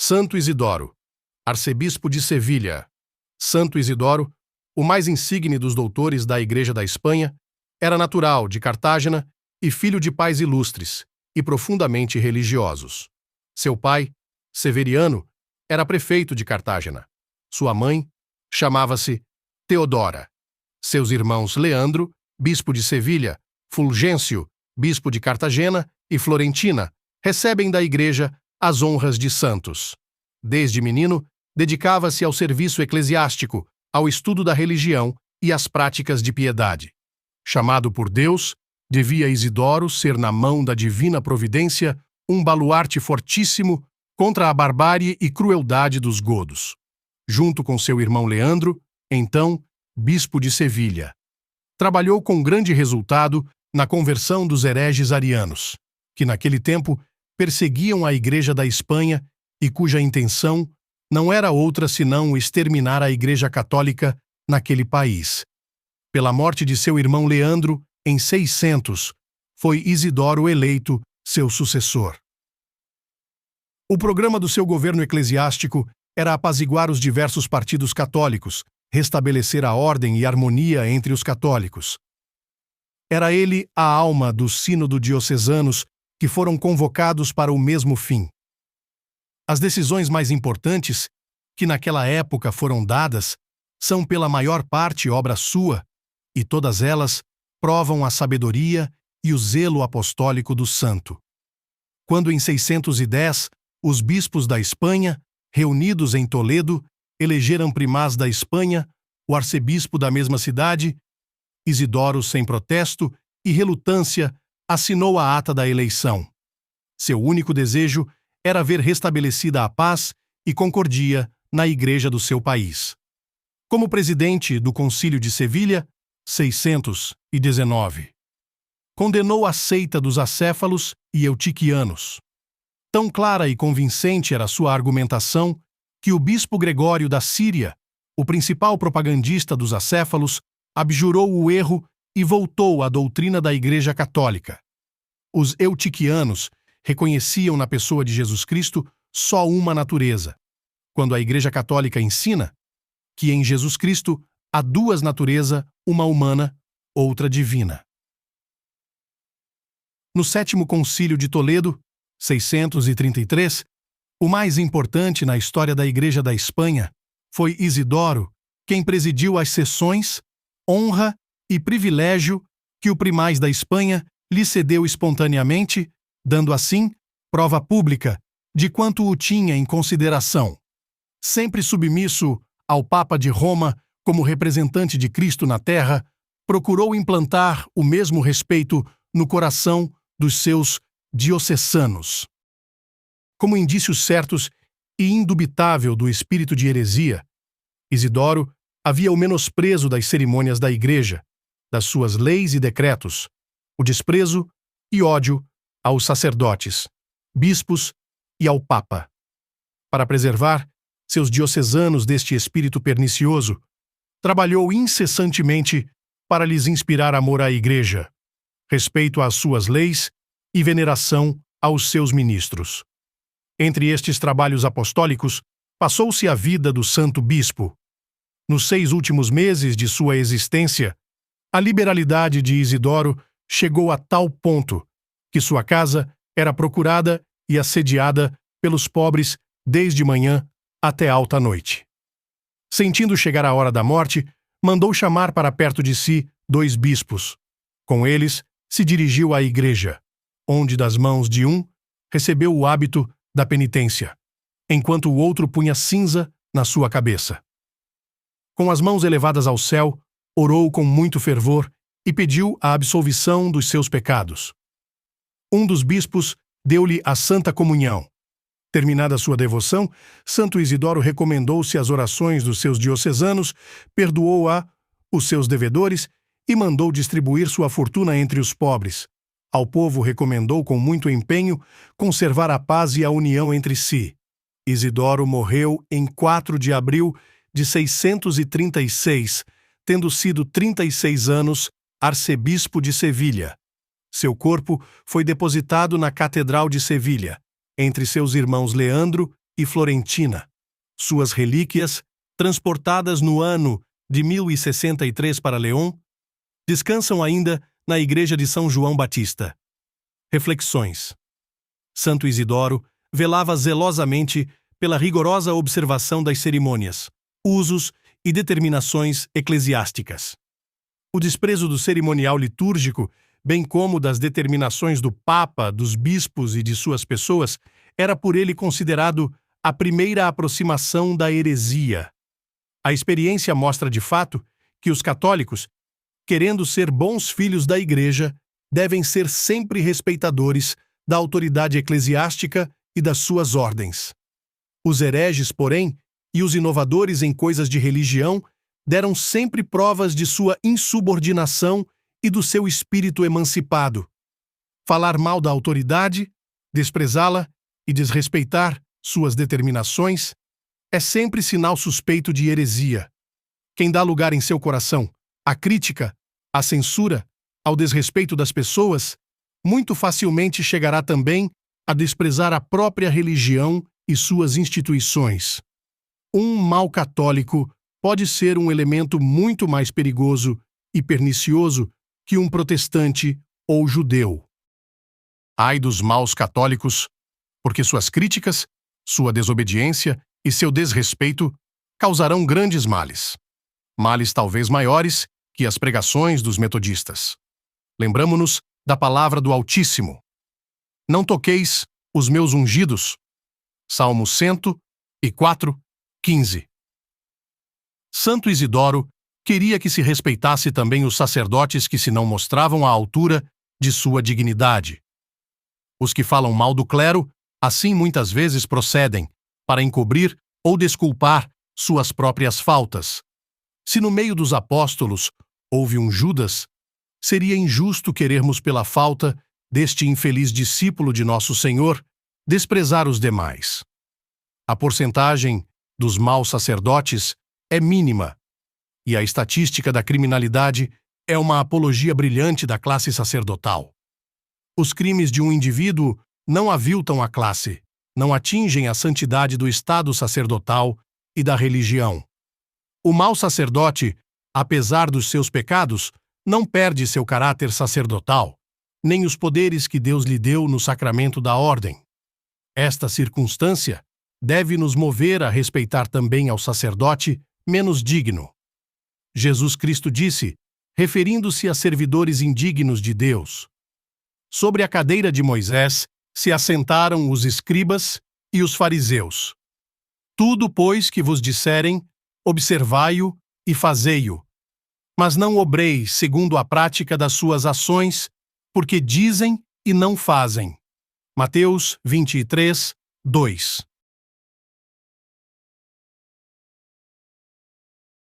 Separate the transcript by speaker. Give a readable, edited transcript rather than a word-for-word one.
Speaker 1: Santo Isidoro, arcebispo de Sevilha. Santo Isidoro, o mais insigne dos doutores da Igreja da Espanha, era natural de Cartágena e filho de pais ilustres e profundamente religiosos. Seu pai, Severiano, era prefeito de Cartágena. Sua mãe chamava-se Teodora. Seus irmãos Leandro, bispo de Sevilha, Fulgêncio, bispo de Cartagena e Florentina, recebem da Igreja as honras de santos. Desde menino, dedicava-se ao serviço eclesiástico, ao estudo da religião e às práticas de piedade. Chamado por Deus, devia Isidoro ser na mão da divina providência um baluarte fortíssimo contra a barbárie e crueldade dos godos. Junto com seu irmão Leandro, então, bispo de Sevilha. Trabalhou com grande resultado na conversão dos hereges arianos, que naquele tempo perseguiam a Igreja da Espanha e cuja intenção não era outra senão exterminar a Igreja Católica naquele país. Pela morte de seu irmão Leandro, em 600, foi Isidoro eleito seu sucessor. O programa do seu governo eclesiástico era apaziguar os diversos partidos católicos, restabelecer a ordem e harmonia entre os católicos. Era ele a alma dos sínodos diocesanos que foram convocados para o mesmo fim. As decisões mais importantes, que naquela época foram dadas, são pela maior parte obra sua, e todas elas provam a sabedoria e o zelo apostólico do santo. Quando em 610, os bispos da Espanha, reunidos em Toledo, elegeram primaz da Espanha, o arcebispo da mesma cidade, Isidoro, sem protesto e relutância, assinou a ata da eleição. Seu único desejo era ver restabelecida a paz e concordia na igreja do seu país. Como presidente do Concílio de Sevilha, 619, condenou a seita dos acéfalos e eutiquianos. Tão clara e convincente era sua argumentação que o bispo Gregório da Síria, o principal propagandista dos acéfalos, abjurou o erro e voltou à doutrina da Igreja Católica. Os eutiquianos reconheciam na pessoa de Jesus Cristo só uma natureza, quando a Igreja Católica ensina que em Jesus Cristo há duas naturezas, uma humana, outra divina. No Sétimo Concílio de Toledo, 633, o mais importante na história da Igreja da Espanha, foi Isidoro quem presidiu as sessões, honra e privilégio que o primaz da Espanha lhe cedeu espontaneamente, dando assim prova pública de quanto o tinha em consideração. Sempre submisso ao Papa de Roma como representante de Cristo na terra, procurou implantar o mesmo respeito no coração dos seus diocesanos. Como indícios certos e indubitável do espírito de heresia, Isidoro havia o menosprezo das cerimônias da Igreja, das suas leis e decretos, o desprezo e ódio aos sacerdotes, bispos e ao Papa. Para preservar seus diocesanos deste espírito pernicioso, trabalhou incessantemente para lhes inspirar amor à Igreja, respeito às suas leis e veneração aos seus ministros. Entre estes trabalhos apostólicos, passou-se a vida do santo bispo. Nos 6 últimos meses de sua existência, a liberalidade de Isidoro chegou a tal ponto que sua casa era procurada e assediada pelos pobres desde manhã até alta noite. Sentindo chegar a hora da morte, mandou chamar para perto de si 2 bispos. Com eles, se dirigiu à igreja, onde das mãos de um recebeu o hábito da penitência, enquanto o outro punha cinza na sua cabeça. Com as mãos elevadas ao céu, orou com muito fervor e pediu a absolvição dos seus pecados. Um dos bispos deu-lhe a Santa Comunhão. Terminada sua devoção, Santo Isidoro recomendou-se às orações dos seus diocesanos, perdoou os seus devedores e mandou distribuir sua fortuna entre os pobres. Ao povo recomendou com muito empenho conservar a paz e a união entre si. Isidoro morreu em 4 de abril de 636, tendo sido 36 anos arcebispo de Sevilha. Seu corpo foi depositado na Catedral de Sevilha, entre seus irmãos Leandro e Florentina. Suas relíquias, transportadas no ano de 1063 para León, descansam ainda na Igreja de São João Batista. Reflexões. Santo Isidoro velava zelosamente pela rigorosa observação das cerimônias, usos e determinações eclesiásticas. O desprezo do cerimonial litúrgico, bem como das determinações do Papa, dos bispos e de suas pessoas, era por ele considerado a primeira aproximação da heresia. A experiência mostra de fato que os católicos, querendo ser bons filhos da Igreja, devem ser sempre respeitadores da autoridade eclesiástica e das suas ordens. Os hereges, porém, e os inovadores em coisas de religião deram sempre provas de sua insubordinação e do seu espírito emancipado. Falar mal da autoridade, desprezá-la e desrespeitar suas determinações é sempre sinal suspeito de heresia. Quem dá lugar em seu coração à crítica, à censura, ao desrespeito das pessoas, muito facilmente chegará também a desprezar a própria religião e suas instituições. Um mau católico pode ser um elemento muito mais perigoso e pernicioso que um protestante ou judeu. Ai dos maus católicos, porque suas críticas, sua desobediência e seu desrespeito causarão grandes males. Males talvez maiores que as pregações dos metodistas. Lembramo-nos da palavra do Altíssimo. Não toqueis os meus ungidos. Salmo 104, 15. Santo Isidoro queria que se respeitasse também os sacerdotes que se não mostravam à altura de sua dignidade. Os que falam mal do clero, assim muitas vezes procedem, para encobrir ou desculpar suas próprias faltas. Se no meio dos apóstolos houve um Judas, seria injusto querermos pela falta deste infeliz discípulo de nosso Senhor desprezar os demais. A porcentagem dos maus sacerdotes é mínima, e a estatística da criminalidade é uma apologia brilhante da classe sacerdotal. Os crimes de um indivíduo não aviltam a classe, não atingem a santidade do estado sacerdotal e da religião. O mau sacerdote, apesar dos seus pecados, não perde seu caráter sacerdotal, nem os poderes que Deus lhe deu no sacramento da ordem. Esta circunstância deve nos mover a respeitar também ao sacerdote menos digno. Jesus Cristo disse, referindo-se a servidores indignos de Deus: sobre a cadeira de Moisés se assentaram os escribas e os fariseus. Tudo, pois, que vos disserem, observai-o e fazei-o. Mas não obreis segundo a prática das suas ações, porque dizem e não fazem. Mateus 23, 2.